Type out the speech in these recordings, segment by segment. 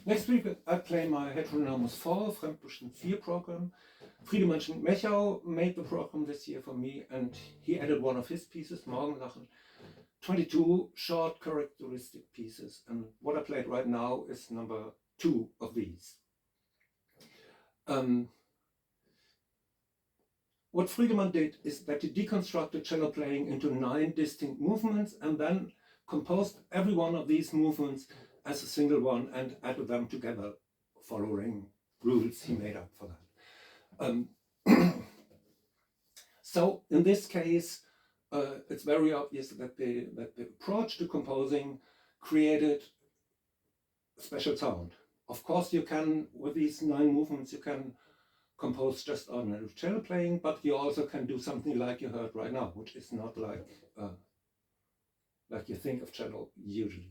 Next week I play my heteronomous 4, Fremdbestimmt 4 program. Friedemann Schmidt-Mechau made the program this year for me, and he added one of his pieces, Morgenlachen, 22 short characteristic pieces. And what I played right now is number 2 of these. What Friedemann did is that he deconstructed cello playing into 9 distinct movements and then composed every one of these movements as a single one and added them together, following rules he made up for that. So in this case, it's very obvious that the approach to composing created a special sound. Of course, you can, with these 9 movements, you can compose just ordinary cello playing, but you also can do something like you heard right now, which is not like you think of cello usually.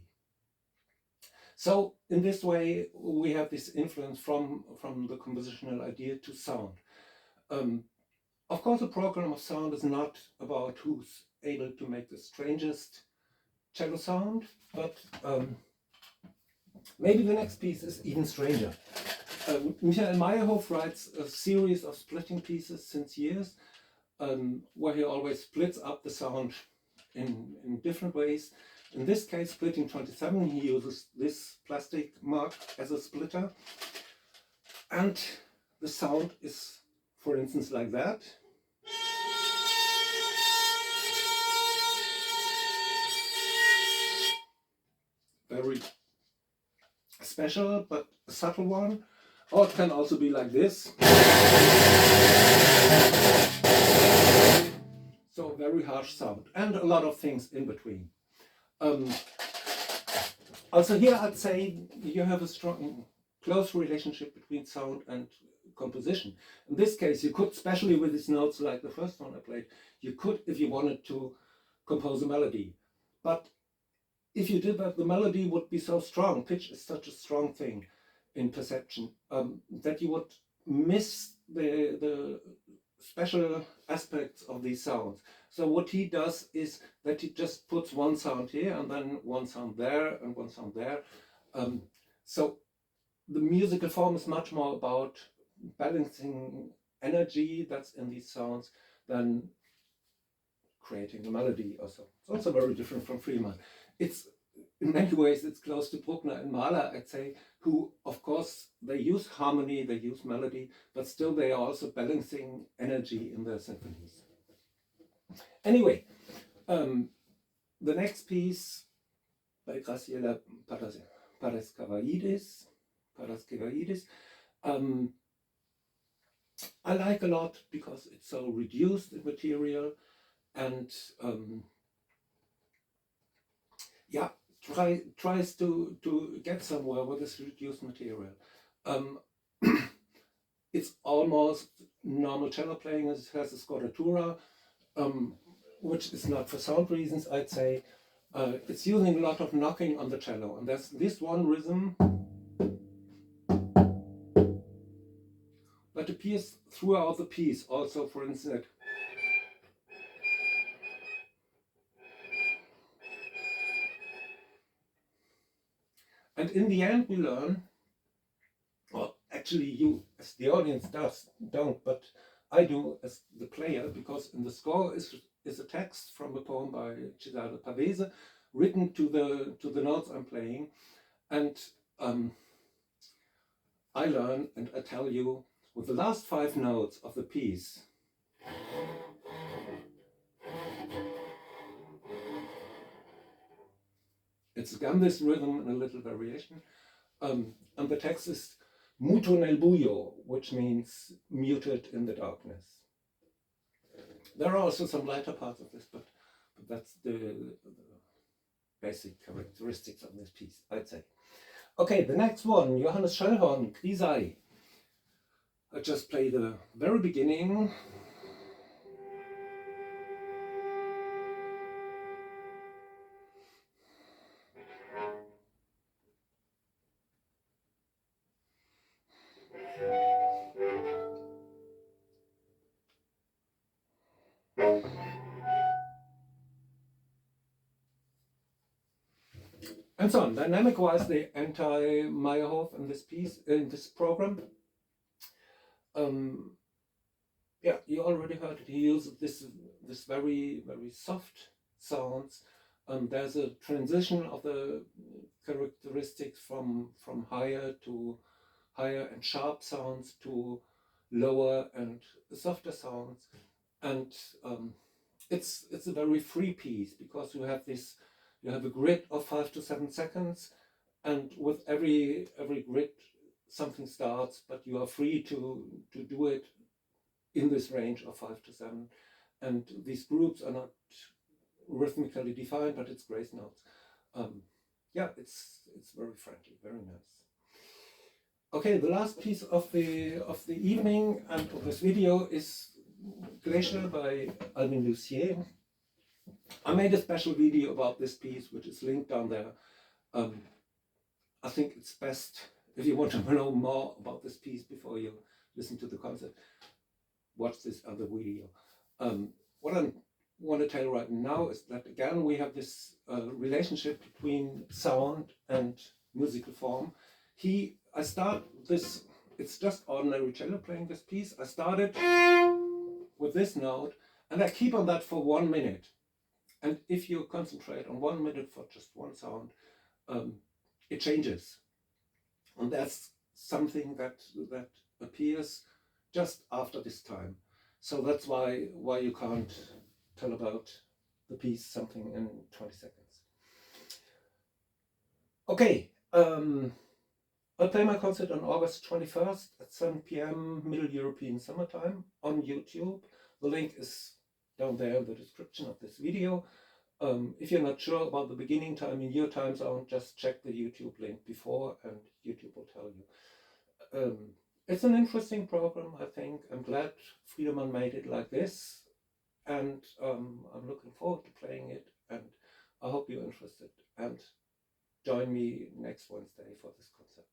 So in this way, we have this influence from the compositional idea to sound. Of course, a program of sound is not about who's able to make the strangest cello sound, but maybe the next piece is even stranger. Maierhof writes a series of splitting pieces since years, where he always splits up the sound in different ways. In this case, splitting 27, he uses this plastic mark as a splitter. And the sound is, for instance, like that. Very special, but a subtle one. Or it can also be like this. So very harsh sound, and a lot of things in between. Also here I'd say you have a strong, close relationship between sound and composition. In this case, you could, especially with these notes like the first one I played, you could, if you wanted to, compose a melody. But if you did that, the melody would be so strong, pitch is such a strong thing in perception, that you would miss the special aspects of these sounds. So what he does is that he just puts one sound here and then one sound there and one sound there. So the musical form is much more about balancing energy that's in these sounds than creating a melody or so. It's also very different from Friedemann. It's in many ways it's close to Bruckner and Mahler, I'd say, who of course they use harmony, they use melody, but still they are also balancing energy in their symphonies. Anyway, the next piece by Graciela Paraskevaídis, I like a lot because it's so reduced in material and yeah, tries to get somewhere with this reduced material. It's almost normal cello playing. It has a scordatura, which is not for sound reasons, I'd say. It's using a lot of knocking on the cello, and there's this one rhythm that appears throughout the piece. Also, for instance, and in the end we learn, well, actually you as the audience don't, but I do as the player, because in the score is a text from a poem by Graciela Paraskevaídis written to the notes I'm playing, and I learn and I tell you with the last 5 notes of the piece, it's again this rhythm and a little variation. And the text is muto nel buio, which means muted in the darkness. There are also some lighter parts of this, but that's the basic characteristics of this piece, I'd say. Okay, the next one, Johannes Schöllhorn, Grisaille. I just play the very beginning. And so on. Dynamic-wise, the anti-Maierhof in this piece, in this program. Yeah, you already heard it. He uses this very, very soft sounds. There's a transition of the characteristics from higher and sharp sounds to lower and softer sounds, and it's a very free piece because you have a grid of 5 to 7 seconds, and with every grid something starts, but you are free to do it in this range of 5 to 7, and these groups are not rhythmically defined, but it's grace notes. Yeah, it's very friendly, very nice. Okay, the last piece of the evening and of this video is Glacier by Alvin Lucier. I made a special video about this piece, which is linked down there. I think it's best, if you want to know more about this piece before you listen to the concert, watch this other video. What I want to tell you right now is that, again, we have this relationship between sound and musical form. I start this, it's just ordinary cello playing this piece. I started with this note, and I keep on that for 1 minute. And if you concentrate on 1 minute for just one sound, it changes. And that's something that appears just after this time. So that's why you can't tell about the piece something in 20 seconds. Okay, I'll play my concert on August 21st at 7 p.m. Middle European Summertime on YouTube. The link is down there in the description of this video. If you're not sure about the beginning time in your time zone, just check the YouTube link before and YouTube will tell you. It's an interesting program, I think. I'm glad Friedemann made it like this, and I'm looking forward to playing it, and I hope you're interested, and join me next Wednesday for this concert.